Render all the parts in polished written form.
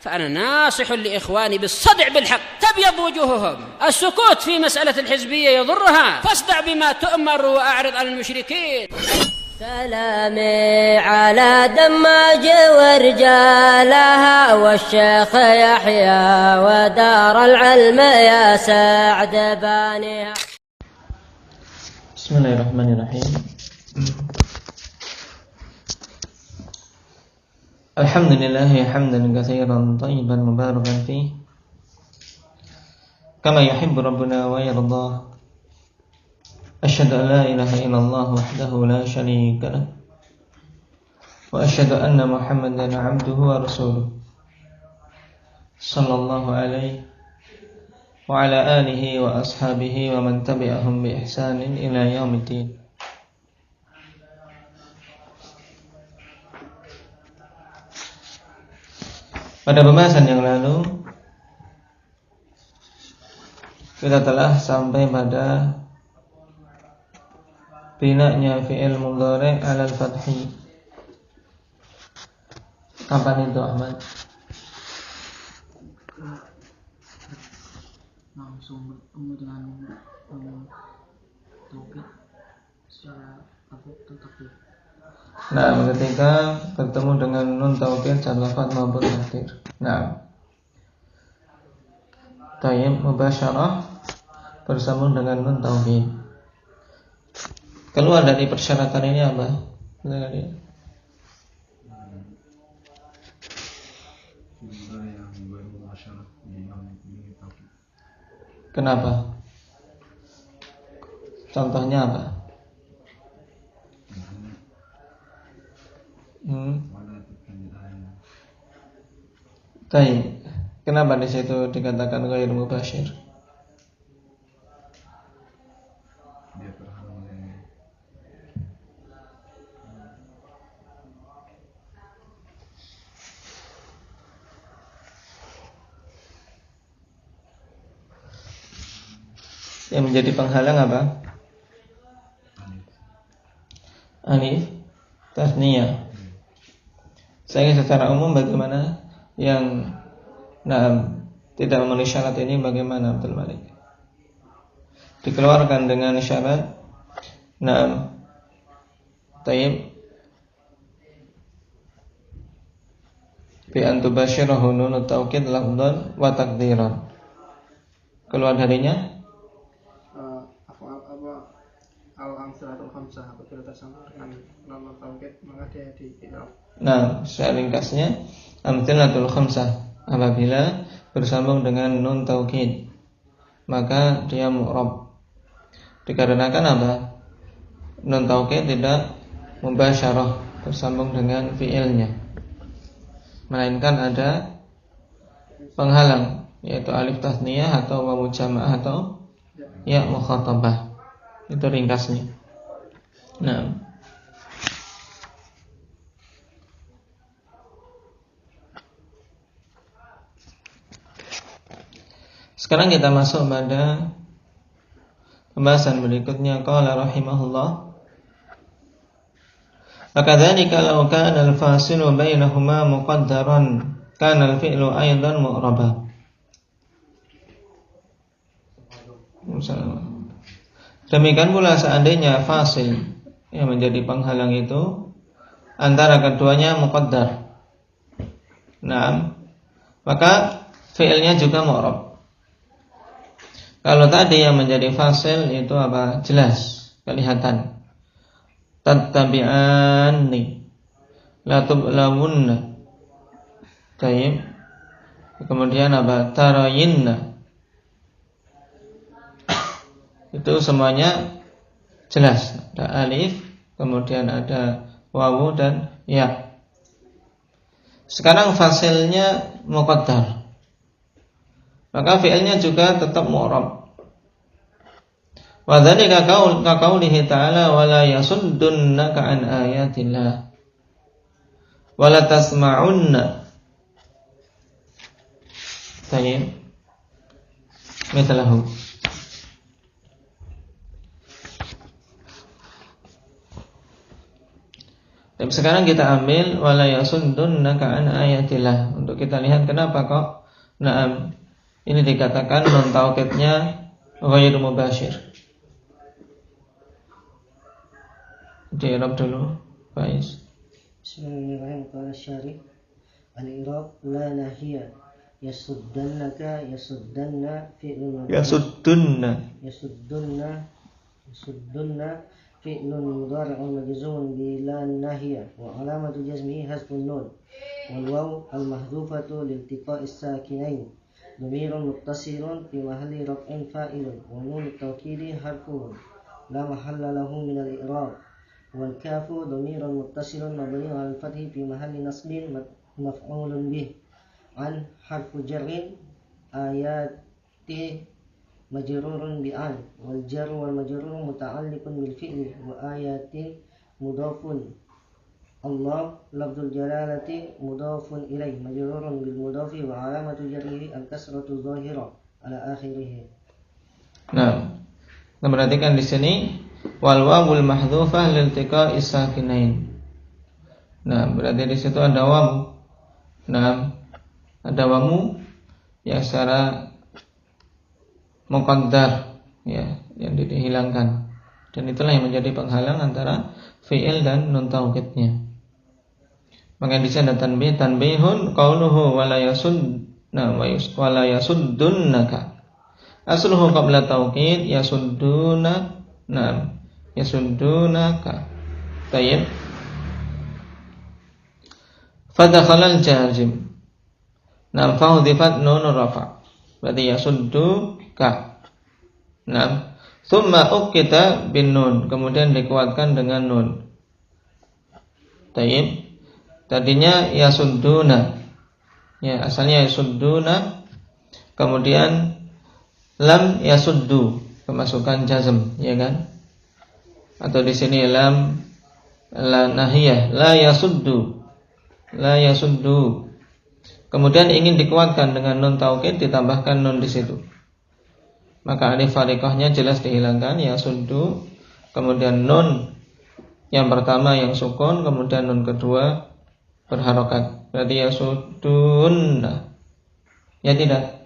فأنا ناصح لإخواني بالصدع بالحق تبيض وجوههم. السكوت في مسألة الحزبية يضرها، فاصدع بما تؤمر وأعرض عن المشركين. سلامي على دماج ورجالها والشيخ يحيى ودار العلم يا سعد بانيها. Bismillahirrahmanirrahim. Alhamdulillahi hamdan katsiran thayyiban mubarakan fihi kama yuhibbu rabbuna wa yarda. Asyhadu an la ilaha illallah wahdahu la syarika lah wa asyhadu anna Muhammadan 'abduhu wa rasuluh sallallahu alaihi wa ala alihi wa ashabihi wa man tabi'ahum bi ihsanin ila yaumiddin. Pada pembahasan yang lalu kita telah sampai pada binanya fi'il mudhari' 'alal fathi. Kapan itu, Ahmad? Langsung bertemu dengan taukid secara takdir. Nah, ketika bertemu dengan nun taukid secara lafaz maupun takdir. Nah, tayyib mubasyarah bersambung dengan nun taukid. Keluar dari persyaratan ini apa? Kenapa? Contohnya apa? Baik. Kenapa di situ dikatakan ghairu mubasyir? Yang menjadi penghalang apa? Alif tasniyah. Saya secara umum bagaimana yang tidak memenuhi syarat ini, bagaimana Abdul Malik? Dikeluarkan dengan syarat tayyib bi an tubasyirahu nun taukid lafdhan wa taqdiran. Keluar darinya al-amsalatul khamsah apabila tersambung dengan nun taukid maka dia di i'rab. Nah, secara ringkasnya amsalatul khamsah apabila bersambung dengan nun taukid maka dia mu'rab. Dikarenakan apa? Nun taukid tidak mubasyarah bersambung dengan fi'ilnya, melainkan ada penghalang, yaitu alif tasniyah atau wawu jamaah atau ya mukhatabah. Itu ringkasnya. Nah, sekarang kita masuk pada pembahasan berikutnya. Qala rahimahullah, fakadzalika law kana al-fasilu bainahuma muqaddaran kana al-fi'lu aidan mu'raba. Demikian pula seandainya fasil yang menjadi penghalang itu antara keduanya muqaddar, nah, maka fi'ilnya juga mu'rab. Kalau tadi yang menjadi fasil itu apa? Jelas, kelihatan. Tattabi'anni la tublawunna. Baik. Kemudian apa? Tarayinna. Itu semuanya jelas. Ada alif, kemudian ada wawu dan ya. Sekarang fasilnya muqaddar, maka fi'ilnya juga tetap mu'rab. Wa dzalika qaulihi ta'ala wa la yasuddunaka an ayatillah wa la tasma'unna. Tayyib. Mithlahu. Tapi sekarang kita ambil wala yasuddunaka an ayatillah untuk kita lihat kenapa kok ini dikatakan nun taukidnya ghairu mubashir. Di-i'rab dulu, Faiz. Bismillahirrahmanirrahim. Qala syarih al-i'rab la nahiya yasuddannaka yasuddanna fi'lun yasuddunna fi'lun mudhari'un majzumun bi la nahiya wa alamatu jazmihi hasbun nun wal waw al mahdhufatu liltiqa'is sakinain dhamirun muttasilun fi mahalli raf'in fa'ilun wa nun at-tawkidi harfun la mahalla lahu min al-i'rab wal kafu dhamirun muttasilun mabniun 'ala al-fathi fi mahalli nasbin maf'ulun bih an harfu jarrin ayati majrurun bi an wal jar wal majrur muta'alliqun bil fi'li wa ayatin mudhafun Allah lafzul jalalati mudhafun ilaih majrurun bil mudhafi wa alamatu jarrihi al kasratu dhahira ala akhirih. Nah, kita perhatikan di sini wal wawul mahdhufah liltiqa'is sakinain. Nah, berarti di situ ada wawu. Nah, ada wawu yang secara muqaddar ya, yang dihilangkan. Dan itulah yang menjadi penghalang antara fi'il dan nun taukidnya. Maka di sini ada tanbihun qauluhu wala yasuddunaka. Asluhu qabla taukid yasuddunaka. Tayyib. Fadakhalal jazim. Fahudifat nunur rafa. Berarti yasudduka. Thumma uqita bin nun. Kemudian dikuatkan dengan nun. Tayyib. Tadinya yasudduna. Ya, asalnya yasudduna. Kemudian lam yasuddu. Kemasukan jazm, ya kan? Atau di sini lam la nahiyah, la yasuddu. Kemudian ingin dikuatkan dengan nun taukid ditambahkan nun di situ. Maka alif fariqahnya jelas dihilangkan yasuddu. Kemudian nun yang pertama yang sukun, kemudian nun kedua berharokat. Berarti yasuddunna. Ya tidak?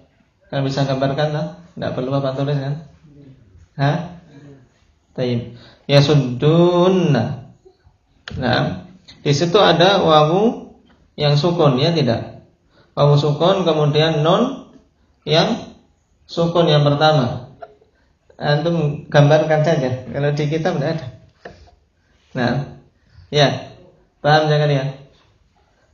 Kan bisa gambarkan lah? Tidak perlu apa tulis kan? Tayyib. Yasuddunna. Nah, di situ ada wawu yang sukun, ya tidak? Wawu sukun, kemudian nun yang sukun yang pertama. Antum gambarkan saja. Kalau di kitab tidak ada. Nah, ya, paham jangan ya?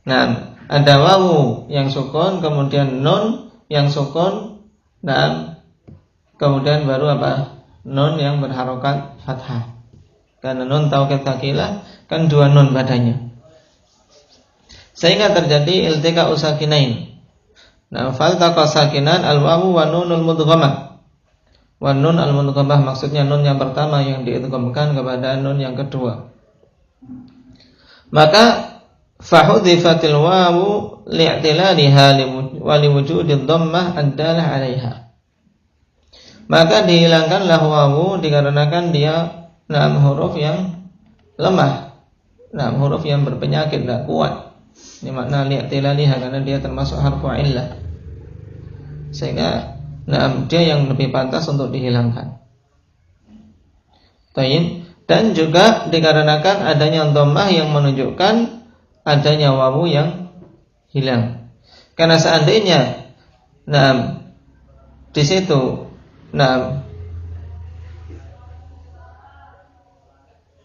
Nah, ada wawu yang sukun, kemudian nun yang sukun, dan kemudian baru apa? Nun yang berharokat fathah. Karena nun taukid tsaqilah kan dua nun padanya. Sehingga terjadi iltika usakinain. Nah, faltaqa sakinan al-wawu wa nunul mudghamah. Wa nun al-mudghamah maksudnya nun yang pertama yang diidghamkan kepada nun yang kedua. Maka fahudhifatil wawu li'tilaliha wa liwujudid dhammah ad-dalah 'alaiha. Maka dihilangkanlah wawu dikarenakan dia huruf yang lemah. Huruf yang berpenyakit, tidak kuat. Ini makna li'tilaliha karena dia termasuk harfu illah. Sehingga dia yang lebih pantas untuk dihilangkan. Tayyib. Dan juga dikarenakan adanya dhammah yang menunjukkan adanya wawu yang hilang. Karena seandainya di situ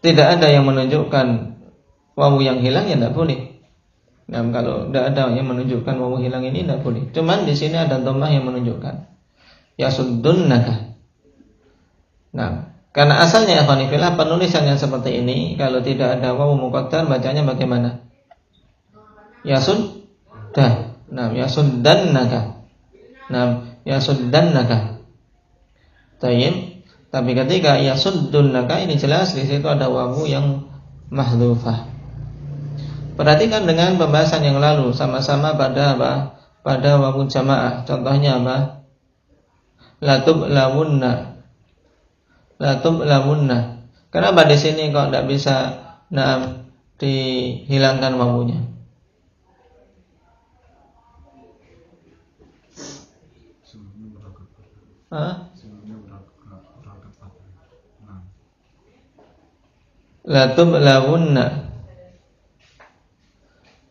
tidak ada yang menunjukkan wawu yang hilang, ya tidak boleh. Kalau tidak ada yang menunjukkan wawu hilang ini tidak boleh. Cuman di sini ada dhammah yang menunjukkan yasuddunaka. Karena asalnya ikhwanifillah penulisannya seperti ini, kalau tidak ada wawu muqaddar bacanya bagaimana? Yasuddah. Yasuddannaka. Yasuddannaka. Tayyib. Tapi ketika yasuddunaka ini jelas di situ ada wawu yang mahdhufah. Perhatikan dengan pembahasan yang lalu sama-sama pada apa? Pada wawu jamaah. Contohnya apa? La tublamunna. Kenapa di sini kok tidak bisa dihilangkan wawunya? La tublawunna.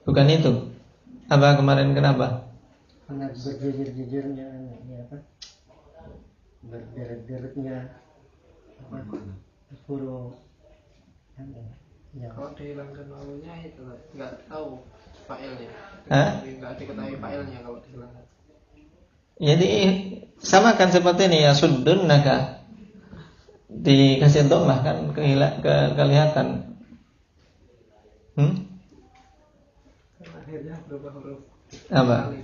Bukan itu. Apa kemarin kenapa? Karena berjejer-jejernya apa? Berderet-deretnya huruf ya. Kalau dihilangkan wawunya itu nggak tahu failnya. Nggak diketahui failnya kalau dihilangkan. Jadi samakan seperti ini ya, sudunnaka dikasih dhammah kan kelihatan. Akhirnya berubah huruf Apa?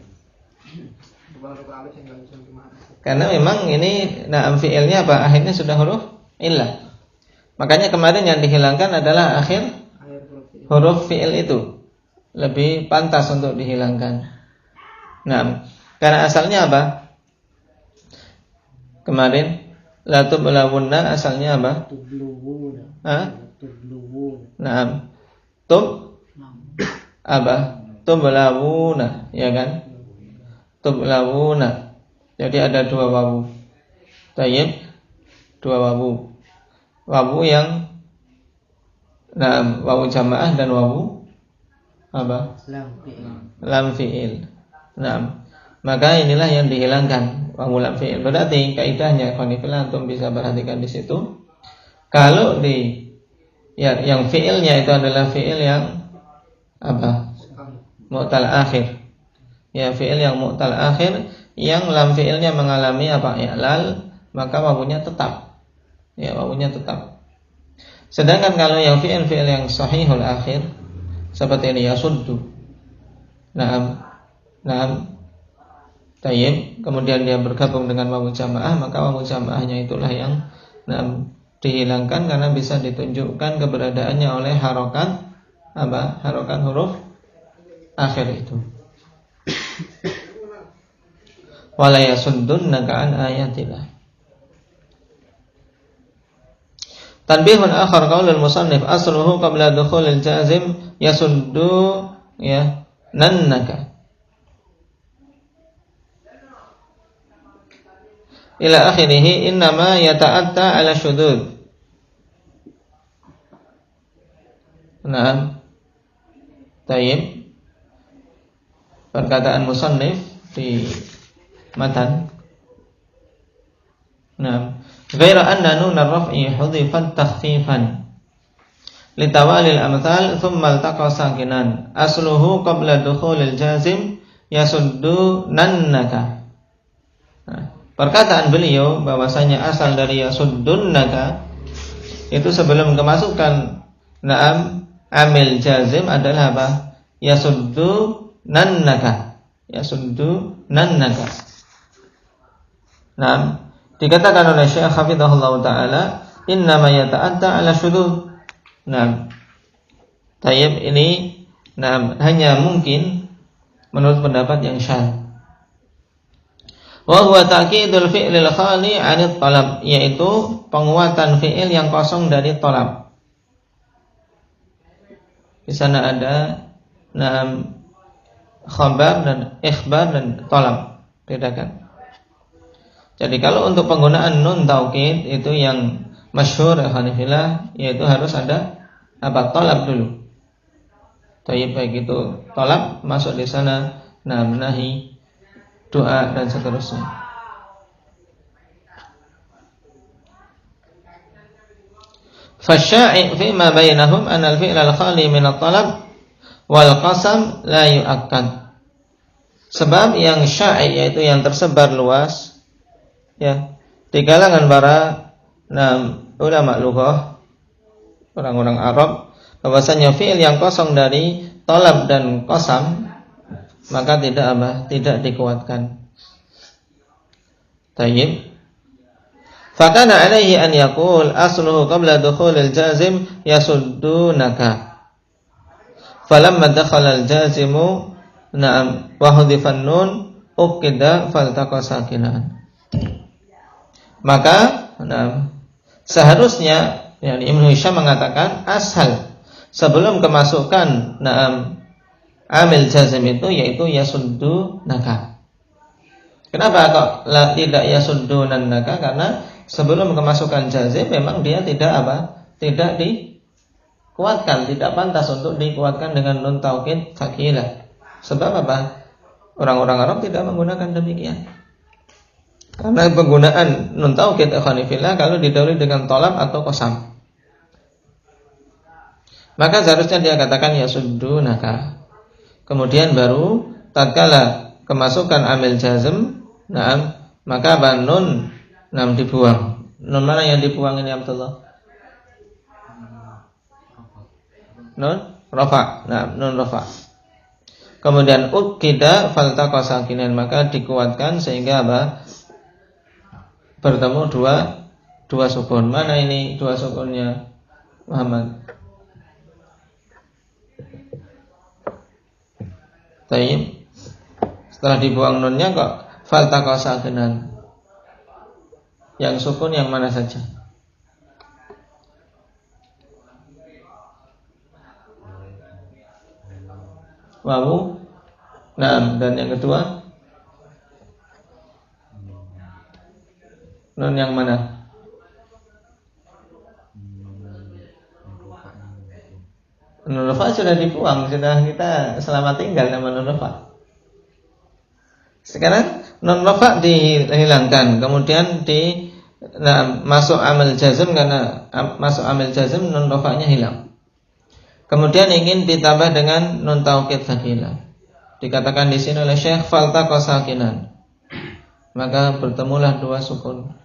Berubah huruf alif yang nggak bisa dimahami. Karena memang ini fi'ilnya apa? Akhirnya sudah huruf illah. Makanya kemarin yang dihilangkan adalah akhir huruf fi'il itu. Lebih pantas untuk dihilangkan. Nah, karena asalnya apa? Kemarin la tublawunna asalnya apa? Tubluwuna. Nah, apa? Tublawuna, ya kan? Tublawuna. Jadi ada dua wawu. Tayyib, dua wawu. Wawu yang wawu jamaah dan wawu apa? Lam fi'il. Nah, maka inilah yang dihilangkan wawu lam fi'il. Berarti kaidahnya khonifillah antum bisa perhatikan di situ. Kalau yang fi'ilnya itu adalah fi'il yang apa? Mu'tal akhir. Ya, fi'il yang mu'tal akhir yang lam fi'ilnya mengalami apa? I'lal, maka wawunya tetap. Ya, wawunya tetap. Sedangkan kalau yang fi'il yang sahihul akhir seperti ini yasuddu. Naam. Tayyib, kemudian dia bergabung dengan wawu jamaah, maka wawu jamaahnya itulah yang dihilangkan karena bisa ditunjukkan keberadaannya oleh harokat apa? Harokat huruf akhir itu. Wala yasuddunaka an ayatillah. Tanbihun akhar qaulul musannif asluhu qabla dukhulil jazim yasuddu ya nannaka ila akhirih innama yata'atta ala syudud. Nah, tayyib, perkataan musannif di matan. Nah, ghaira anna nun ar-raf'i hudhifat takhfifan litawalil amthal thumma altaqa sakinan asluhu qabla dukhulil jazim yasuddu nannaka. Nah, perkataan beliau bahwasanya asal dari yasuddunnaka itu sebelum kemasukan amil jazim adalah apa? Yasuddu nannaka. Yasuddu nannaka. Nah, dikatakan oleh Syekh hafizahullah taala innama yata'atta ala syudud. Nah, tayyib ini hanya mungkin menurut pendapat yang syadz. Wa huwa ta'kidul fi'lil khali 'anil talab, yaitu penguatan fi'il yang kosong dari talab. Di sana ada khabar dan ikhbar dan talab, bedakan. Jadi kalau untuk penggunaan nun taukid itu yang masyhur Hanifiyah yaitu harus ada apa? Talab dulu. Tayyib, baik itu talab masuk di sana nahi, doa dan seterusnya. Fasya'i fi ma bainahum an al-fi'l al-khali min at-talab wal qasam la yu'akkad. Sebab yang sya'i yaitu yang tersebar luas ya di kalangan para ulama lughah, orang-orang Arab, bahwasanya fi'il yang kosong dari talab dan qasam maka tidak dikuatkan. Tayyib. Fakana alaihi an yaqul asluhu qabla dukhulil jazim yasuddunaka. Falamma dakhala al-jazimu wa hudhifan nun uqida faltaqa sakinan. Maka seharusnya Ibnu Hisham mengatakan asal sebelum kemasukan amil jazm itu, yaitu yasuddunaka. Kenapa kok tidak yasuddunaka? Karena sebelum kemasukan jazm memang dia tidak dikuatkan, tidak pantas untuk dikuatkan dengan nun taukid tsakilah. Sebab apa? Orang-orang Arab tidak menggunakan demikian. Karena penggunaan nun taukid ikhwanifillah kalau didahului dengan tolab atau qasam, maka seharusnya dia katakan yasuddunaka. Kemudian baru tatkala kemasukan amil jazm, maka nun dibuang. Nun mana yang dibuang ini Abdullah? Nun rafa. Nun rafa. Kemudian ukida faltaqa sakinan, maka dikuatkan sehingga bertemu dua sukun. Mana ini dua sukunnya Muhammad? Tayyib. Setelah dibuang nunnya kok faltaqa sakinan. Yang sukun yang mana saja? Wawu. Dan yang kedua nun yang mana? Nun rafa sudah dibuang, sudah kita selamat tinggal nama nun rafa. Sekarang nun rafa dihilangkan, kemudian masuk amil jazm, karena masuk amil jazm nun rafanya hilang. Kemudian ingin ditambah dengan nun taukid tsakilah. Dikatakan di sini oleh Syekh faltaqa sakinan. Maka bertemulah dua sukun.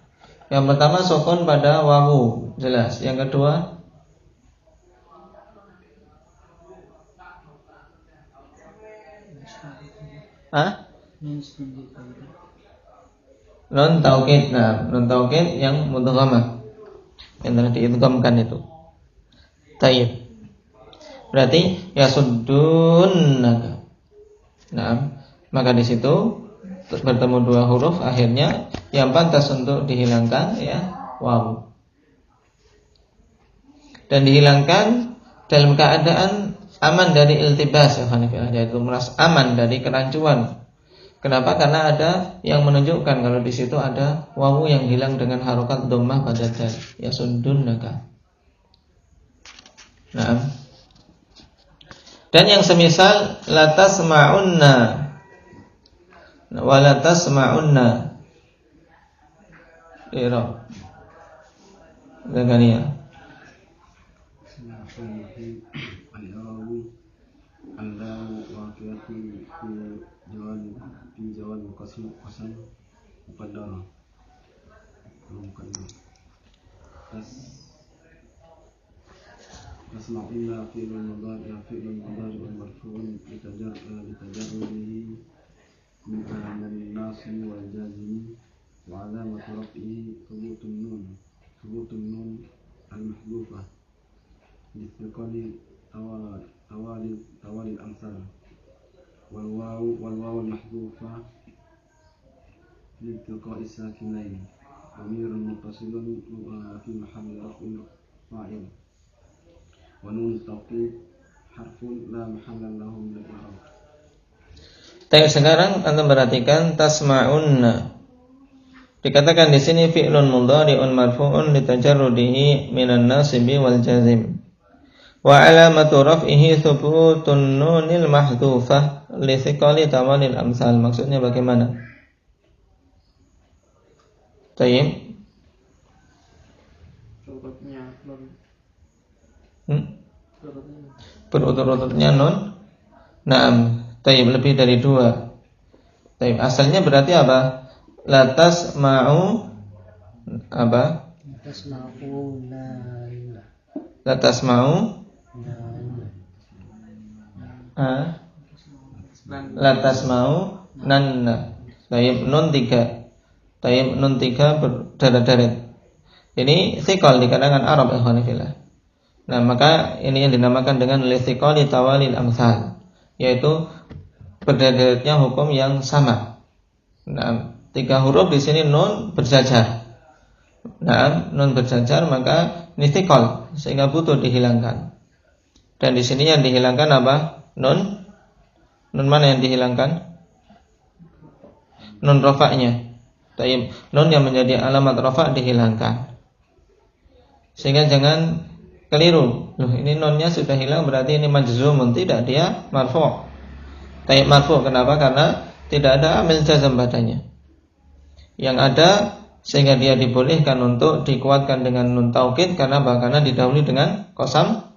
Yang pertama sukun pada wawu, jelas. Yang kedua nun taukid. Nun taukid yang mudghamah, yang telah diidghamkan itu. Tayyib. Berarti yasuddunaka. Maka di situ bertemu dua huruf, akhirnya yang pantas untuk dihilangkan wawu. Dan dihilangkan dalam keadaan aman dari iltibas, yaitu merasa aman dari kerancuan. Kenapa? Karena ada yang menunjukkan kalau di situ ada wawu yang hilang dengan harokat dhammah pada dal, yasuddunaka. Dan yang semisal la tasma'unna wa la tasma'unna i'rab Zakariya. tasma'unna fi'lun mudhari marfu'un litajarrudihi min kalamil nasbi wal jazmi wa 'alamatu raf'ihi thubutun nun al-mahdhufah lithiqali tawali al-amsal wal wawu al-mahdhufah lithiqali sakinain dhamirun muttasilun fi mahalli raf'in fa'il wa nun tawkid harfun la mahalla lahu min al-i'rab. Sekarang Anda perhatikan tasma'unna. Dikatakan di sini fi'lun mudhari'un marfu'un litajarrudihi minan nasibi wal jazim. Wa 'alamatu raf'ihi thubutun nunil mahdhufah li thiqali tawalil amsal. Maksudnya bagaimana? Tayyib. Berurut-urutnya nun. Tayyib, lebih dari dua. Tayyib, asalnya berarti apa? Latas ma'u apa? Latas ma'u latas ma'u nanna. Tayyib, nun 3. Tayyib, nun 3 berderet-deret. Ini thiqal di kalangan Arab, ikhwanifillah. Maka ini yang dinamakan dengan lithiqali tawalil amsal, yaitu berderet-deretnya hukum yang sama. 3 huruf di sini nun berjajar. Nun berjajar, maka ini thiqal sehingga butuh dihilangkan. Dan di sini yang dihilangkan apa? Nun. Nun mana yang dihilangkan? Nun rafa'nya. Taib. Nun yang menjadi alamat rafa' dihilangkan. Sehingga jangan keliru. Loh, ini nunnya sudah hilang berarti ini majzumun. Tidak, dia marfu'. Taib marfu'. Kenapa? Karena tidak ada amil jazm padanya. Yang ada sehingga dia dibolehkan untuk dikuatkan dengan nun taukid karena didahului dengan qasam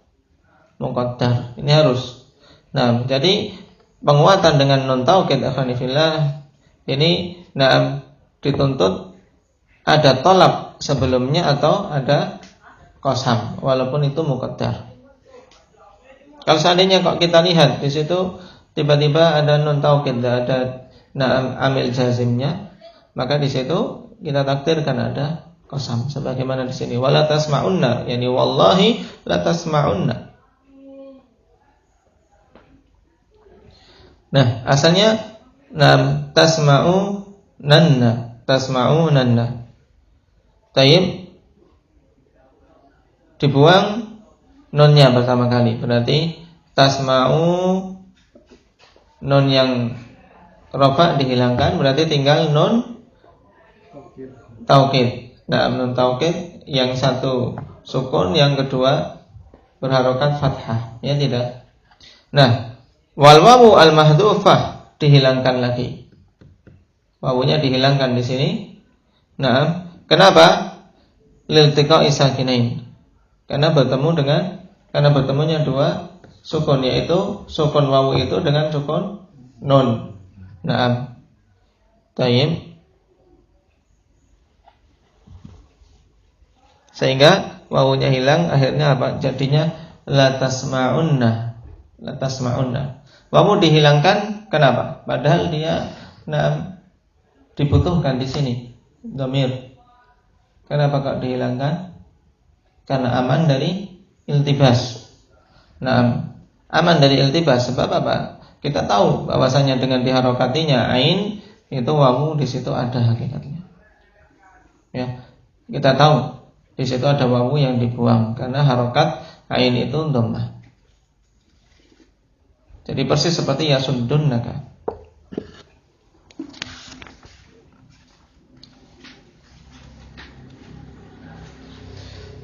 muqaddar. Ini harus. Nah, jadi penguatan dengan nun taukid akhwanifillah ini dituntut ada tolab sebelumnya atau ada qasam walaupun itu muqaddar. Kalau seandainya kok kita lihat di situ tiba-tiba ada nun taukid, ada amil jazimnya, maka di situ kita takdirkan ada qasam sebagaimana di sini wala tasma'unna, yani wallahi la tasma'unna. Nah, asalnya tasma'unanna. Taib, dibuang nunnya pertama kali, berarti tasma'u, nun yang rafa dihilangkan, berarti tinggal nun taukid. Nah, nun taukid yang satu sukun, yang kedua berharokat fathah, ya tidak. Nah, wal wawu al mahdhufah dihilangkan lagi. Wawunya dihilangkan di sini. Nah, kenapa? Liltiqa'i sakinain. Karena bertemunya dua sukun, yaitu sukun wawu itu dengan sukun nun. Nah, tayyib. Sehingga wawunya hilang, akhirnya apa? Jadinya la tasma'unna. Wawu dihilangkan kenapa? Padahal dia dibutuhkan di sini dhamir. Kenapa kok dihilangkan? Karena aman dari iltibas. Nah, aman dari iltibas sebab apa? Kita tahu bahwasanya dengan diharokatinya ain itu wawu di situ ada hakikatnya. Ya, kita tahu di situ ada wawu yang dibuang karena harokat ain itu dhammah. Jadi persis seperti yasuddunaka.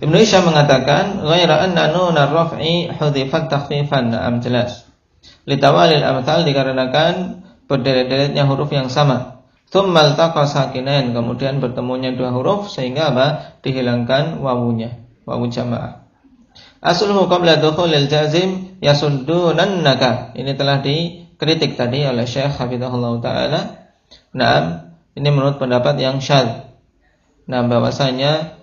Ibnu Hisham mengatakan ghaira anna nun ar-raf'i hudhifat takhfifan, jelas. Litawalil amthal, dikarenakan berderet-deretnya huruf yang sama. Tsummal taqa sakinain, kemudian bertemunya dua huruf sehingga apa? Dihilangkan wawunya, wawu jamaah. Asluhu qabla dukhulil jazim yasuddunannaka. Ini telah dikritik tadi oleh Syekh hafizahullah taala. Nah, ini menurut pendapat yang syadz. Nah, bahwasanya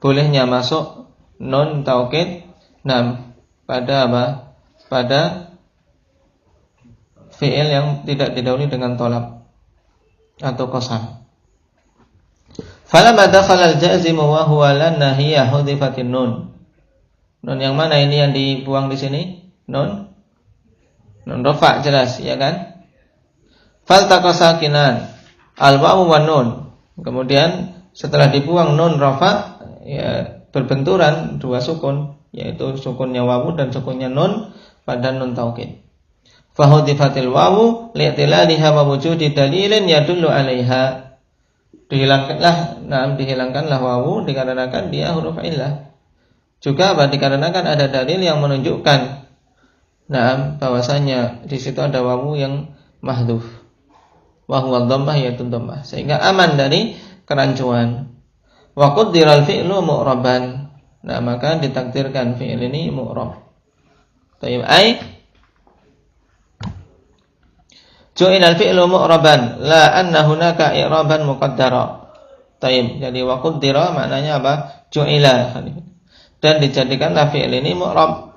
bolehnya masuk nun taukid pada apa? Pada fi'il yang tidak didahului dengan tolab atau qasam. Falamma dakhala al-jazim wa huwa lan nahiyah hudhifatin nun. Nun yang mana ini yang dibuang di sini? Nun rafa, jelas, ya kan? Faltaqa sakinan al-wawu wan nun. Kemudian setelah dibuang nun rafa, ya berbenturan dua sukun, yaitu sukunnya wawu dan sukunnya nun pada nun taukid. Fahudhifatil wawu li'tilaliha wa wujudi dalilin yadullu 'alaiha. Dihilangkanlah wawu dikarenakan dia huruf illah. Juga dikarenakan ada dalil yang menunjukkan bahwasanya di situ ada wawu yang mahdhuf. Wa huwa dhammah, yaitu dhammah, sehingga aman dari kerancuan. Wa quddiral fi'lu mu'raban. Maka ditakdirkan fi'il ini mu'rab. Tayyib, ju'ilal fi'lu mu'raban la anna hunaka i'raban muqaddara. Tayyib, jadi wa quddira maknanya apa? Ju'ila. Dan dijadikanlah fi'il ini mu'rab.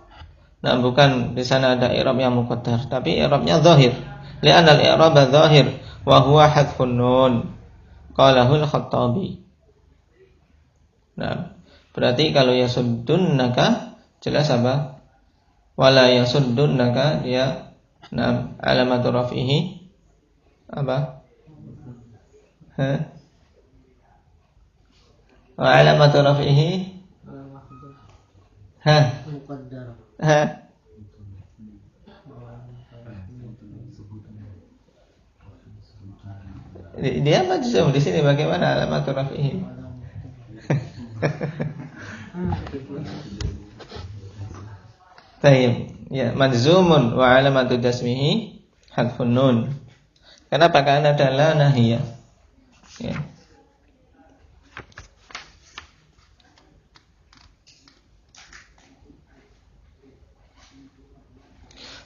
Nah, bukan di sana ada i'rab yang muqaddar, tapi i'rabnya zahir. Li'anna al-i'raba zahir wa huwa hadfun nun. Qalahu al-Khattabi. Nah, berarti kalau yasuddunaka jelas apa? Wala yasuddunaka dia alamatu raf'ihi apa? Wa alamatu raf'ihi Dia majzum di sini bagaimana alamat rafihi? Baik, ya majzumun wa alamatu jasmihi hadfun nun. Kenapa? Karena adalah nahiyah. Ya.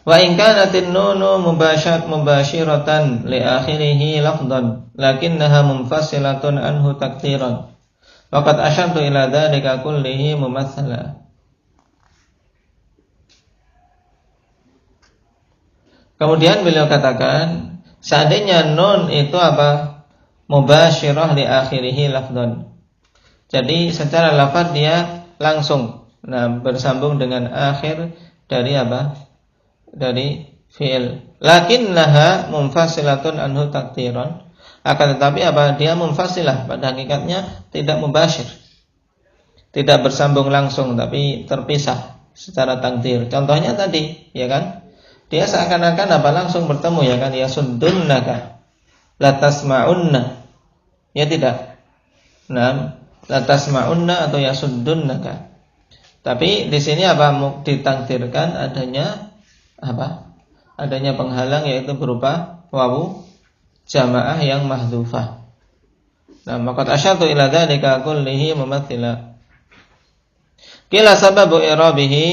Wa in kanatin nunu mubashiratan li akhirih lafdhan lakinnaha munfasilatun anhu takdiran. Waqad asyartu ila dzalika kullihi mumatsalah. Kemudian beliau katakan, seandainya nun itu apa? Mubashirah li akhirih lafdhan. Jadi secara lafaz dia langsung bersambung dengan akhir dari apa? Dari fi'il. Lakinnaha munfasilatun anhu takdiran. Akan tetapi apa? Dia munfasilah, pada hakikatnya tidak mubashir. Tidak bersambung langsung tapi terpisah secara takdir. Contohnya tadi, ya kan? Dia seakan-akan apa? Langsung bertemu, ya kan? Yasuddunaka la tasma'unna. Ya tidak. Nah, la tasma'unna atau yasuddunaka. Tapi di sini apa? Ditakdirkan adanya apa? Adanya penghalang, yaitu berupa wawu jamaah yang mahdzufah. Nah, maqad asyartu ila dzalika kullihi mumatsila. Qila sababu i'rabihi.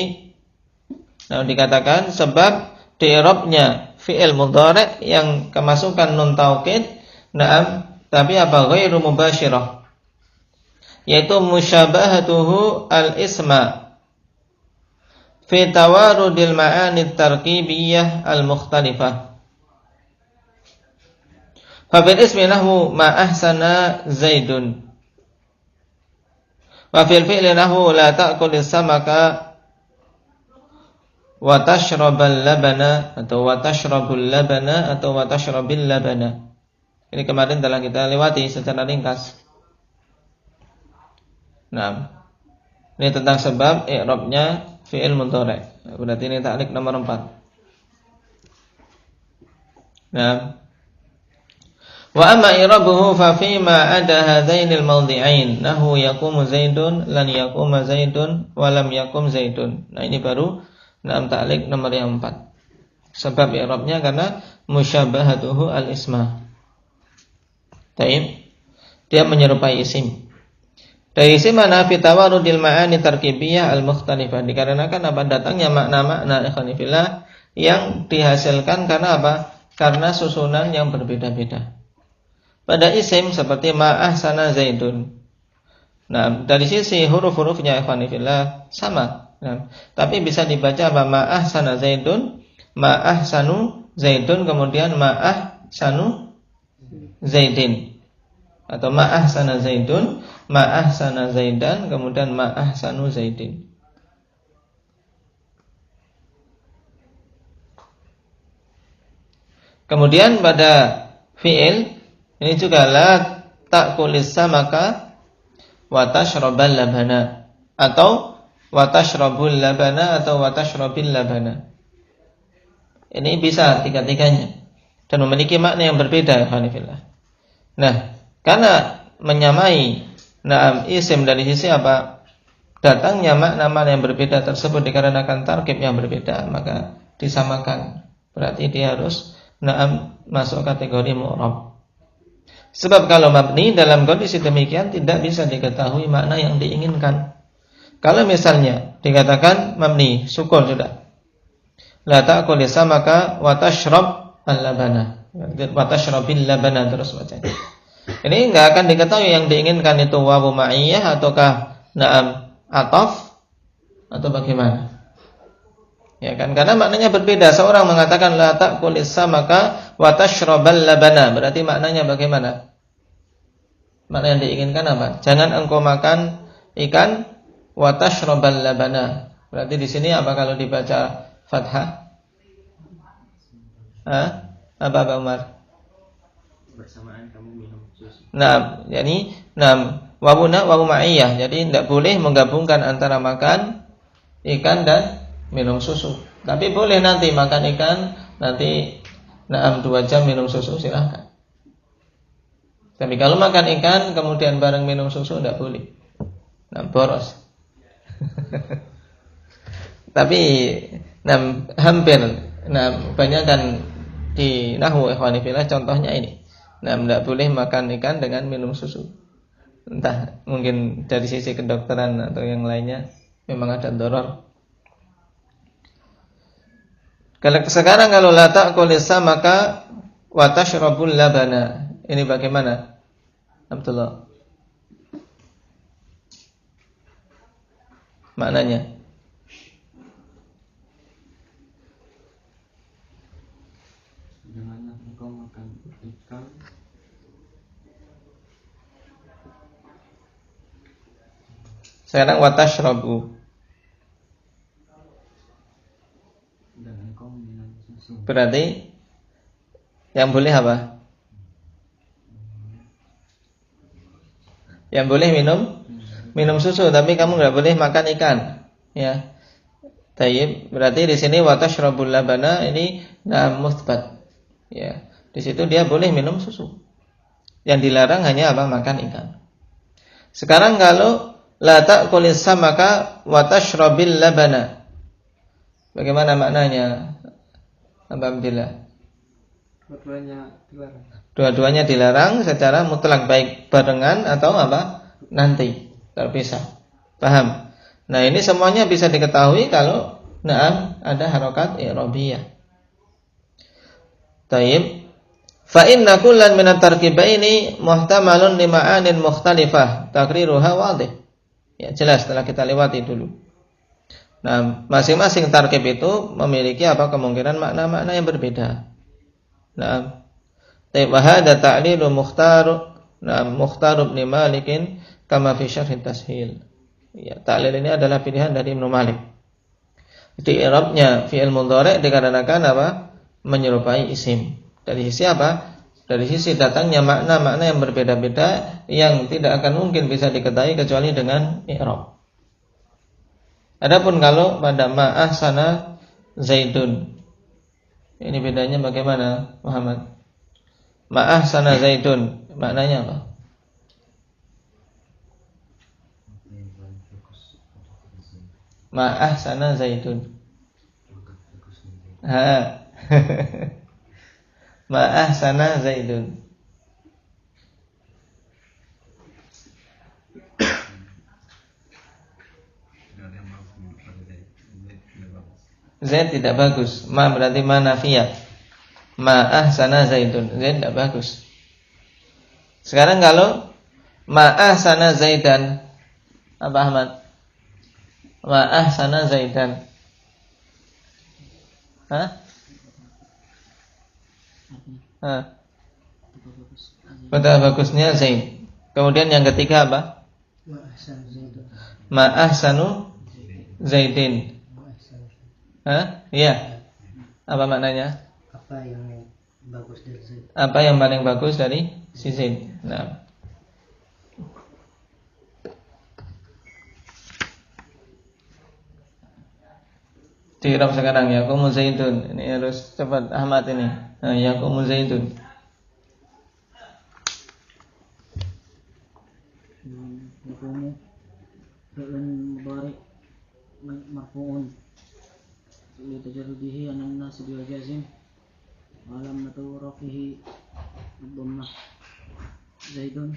Nah, dikatakan sebab di i'rabnya fi'il mudhari' yang kemasukan nun taukid, na'am, tapi apa? Ghairu mubashirah. Yaitu musyabahatuhu al-isma fi tawarudil ma'ani tarkibiyyah al-mukhtalifah. Fa bil ismi nahwu ma ahsana Zaidun. Wa fil fi'li nahwu la ta'kulis samaka wa tashrabal labana atau wa tashrabul labana atau wa tashrabil labana. Ini kemarin telah kita lewati secara ringkas. Nah, ini tentang sebab i'rabnya fi'il mudhari'. Berarti ini ta'liq nomor 4. Nah, wa amma i'rabuhu fa fi ma ada hadainil mawdi'ain nahu yaqumu Zaidun lan yaquma Zaidun wa lam yaqum Zaidun. Nah, ini baru ta'liq nomor yang 4. Sebab i'rabnya karena musyabahatuhu al-isma. Taib. Dia menyerupai isim. Dari isi mana fitawarudil ma'ani tarkibiyah al-mukhtalifah, dikarenakan apa? Datangnya makna-makna ikhwanifillah yang dihasilkan karena apa? Karena susunan yang berbeda-beda. Pada isim seperti ma'ahsana Zaidun. Nah, dari sisi huruf-hurufnya ikhwanifillah sama. Nah, tapi bisa dibaca apa? Ma'ahsana Zaidun, ma'ahsanu Zaidun, kemudian ma'ahsanu Zaidin. Atau ma'ahsana Zaidun, ma'ahsana Zaidan, kemudian ma'ahsanu Zaidin. Kemudian pada fi'il ini juga la ta'kulis samaka wa tashrabal labana atau wa tashrabul labana atau wa tashrabil labana. Ini bisa tiga-tiganya dan memiliki makna yang berbeda, alhamdulillah. Nah, karena menyamai isim dari sisi apa? Datangnya makna-makna yang berbeda tersebut dikarenakan tarkib yang berbeda, maka disamakan. Berarti dia harus masuk kategori mu'rab. Sebab kalau mabni dalam kondisi demikian tidak bisa diketahui makna yang diinginkan. Kalau misalnya dikatakan mabni sukun sudah. La ta'kul samaka wa tashrab al-labana. Wa tashrabil labana terus bacanya. Ini enggak akan diketahui yang diinginkan itu wawu ma'iyah ataukah ataf atau bagaimana. Ya kan, karena maknanya berbeda. Seorang mengatakan la ta'kulis samaka wa tashrabal labana, berarti maknanya bagaimana? Makna yang diinginkan apa? Jangan engkau makan ikan wa tashrabal labana. Berarti di sini apa kalau dibaca fathah? Apa Umar? Bersamaan kamu minum susu. Nah, wawu ma'iyah. Jadi tidak boleh menggabungkan antara makan ikan dan minum susu. Tapi boleh nanti makan ikan, nanti 2 jam minum susu, silahkan. Tapi kalau makan ikan kemudian bareng minum susu tidak boleh. Boros. Tapi hampir banyak kan di nahwu ikhwani fillah contohnya ini. Tidak boleh makan ikan dengan minum susu. Entah mungkin dari sisi kedokteran atau yang lainnya memang ada doror. Kalau sekarang kalau la ta'kulisa maka wa tashrabul labana. Ini bagaimana? Abdullah. Maknanya janganlah engkau makan ikan sekarang wa tashrabu. dan engkau minum susu. Berarti yang boleh apa? Yang boleh minum susu, tapi kamu nggak boleh makan ikan, ya. Tayyib, berarti di sini wa tashrabul labana ini mutsbat. Ya, di situ dia boleh minum susu. Yang dilarang hanya apa? Makan ikan. Sekarang kalau la ta'kulis samaka wa tashrabil labana. Bagaimana maknanya? Alhamdulillah. Dua-duanya dilarang secara mutlak, baik barengan atau apa? Nanti terpisah. Paham? Nah, ini semuanya bisa diketahui kalau ada harokat i'rabiyah. Taib. Fa inna kullan min at-tarkibaini muhtamalun li ma'anin mukhtalifah, taqriruha wadih. Ya, jelas telah kita lewati dulu. Nah, masing-masing tarkib itu memiliki apa? Kemungkinan makna-makna yang berbeda. Nah, taib wa hadha ta'lilu mukhtar Ibn Malikin kama fi syarh tashil. Ya, ta'lil ini adalah pilihan dari Ibnu Malik. Di i'rabnya fi'il mudhari' dikarenakan apa? Menyerupai isim. Dari sisi apa? Dari sisi datangnya makna-makna yang berbeda-beda yang tidak akan mungkin bisa diketahui kecuali dengan i'rab. Adapun kalau pada ma'ahsana Zaidun, ini bedanya bagaimana, Muhammad? Ma'ahsana Zaidun maknanya apa? Ma'ahsana Zaidun. Ma'ahsana Zaidun. Zaid tidak bagus. Ma berarti ma nafiyah. Ma'ahsana Zaidun. Zaid tidak bagus. Sekarang kalau ma'ahsana Zaidan, apa Ahmad? Ma'ahsana Zaidan. Pada bagusnya Zaid. Kemudian yang ketiga apa? Ma'ahsanu Zaidin. Iya. Apa maknanya? Apa yang bagus dari Zaid? Apa yang paling bagus dari si Zaid? Nah. Diirab sekarang ya, yaqumu Zaidun. Ini harus cepat Ahmad ini. Nah, yaqumu Zaidun. Yaqumu fi'lun mudhari' marfu'un li tajarrudihi an nasib wal jazm wa alamatu rafihi ad-dhammah. Zaidun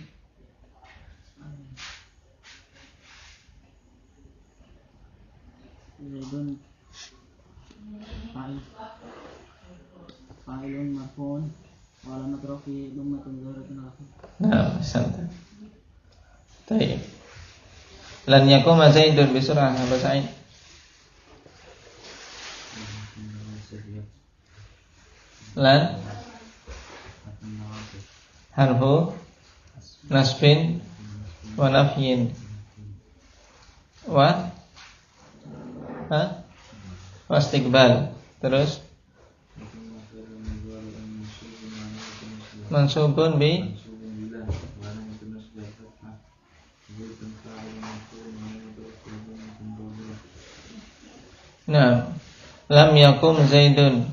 fa'ilun marfu'un wa alamatu rafihi dhammatun zahiratun akhir. Nah, santai. Baik. Lan yakuma Zaidun bisurah Abu Sa'id. Lan harfu nasbin wa nafyin wa istiqbal. Terus mansubun bi Nah, lam yakum Zaidun.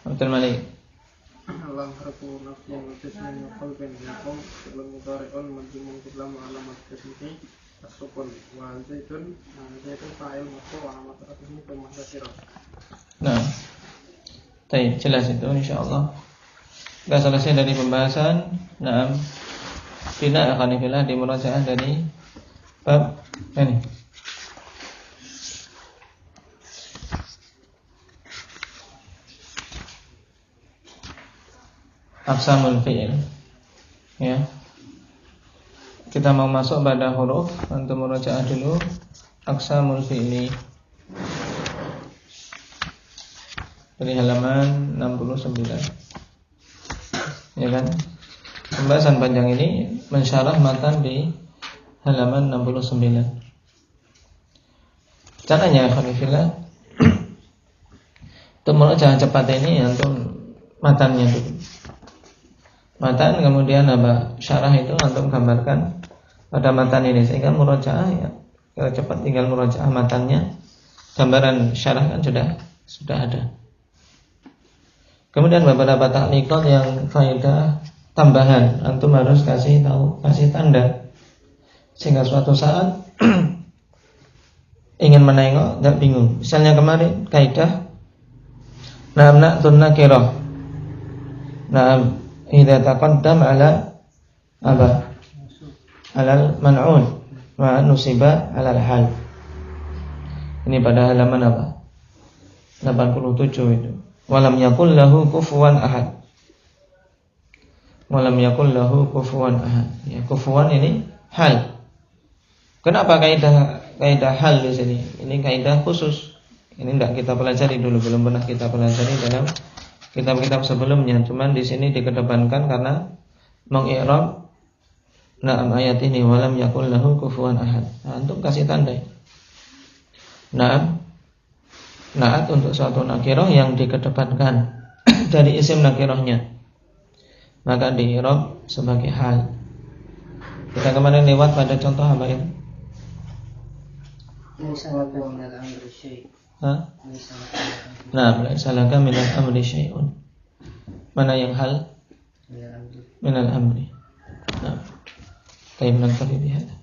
Abdul Malik. lam harfu nafyin wa tasmin wa qalbin yakum fi'lun mudhari'un majzumun bi lam alamat tasmihi as-sukun wa Zaidun fa'il marfu' wa alamat tasmihi muhtasirah. Nah, baik, jelas itu insyaallah. Sudah selesai dari pembahasan. Nah, bina akan di murajaah dari bab ini. Aqsamul fi'il. Ya. Kita mau masuk pada huruf, untuk murajaah dulu aqsamul fi'ili. Dari halaman 69. Ya kan? Pembahasan panjang ini mensyarah matan di halaman 69. Caranya khanifillah untuk murajaah cepat ini antum matannya dulu. Matan kemudian apa? Syarah itu antum gambarkan pada matan ini sehingga murajaah ya. Kalau cepat tinggal murajaah matannya. Gambaran syarah kan sudah ada. Kemudian beberapa takliqat yang faedah tambahan antum harus kasih tanda sehingga suatu saat ingin menengok enggak bingung. Misalnya kemarin kaidah na'tun nakirah. Na'am idza taqaddam ala apa? Alal man'un wa nusiba alal hal. Ini pada halaman apa? 87 itu. Walam yakul lahu kufuwan ahad. Walam yakul lahu kufuwan ahad. Ya, kufuwan ini hal. Kenapa kaidah hal di sini? Ini kaidah khusus. Ini tidak kita pelajari dulu, belum pernah kita pelajari dalam kitab-kitab sebelumnya. Cuman di sini dikedepankan karena mengi'rab na'am ayat ini walam yakul lahu kufuwan ahad. Nah, untuk kasih tanda. Na'at untuk suatu nakirah yang dikedepankan dari isim nakirahnya, maka di-i'rab sebagai hal. Kita kemarin lewat pada contoh apa itu? Nah, laisalaka minal amri syai'un. Mana yang hal? Minal amri. Nah, kita naktafi bihadza.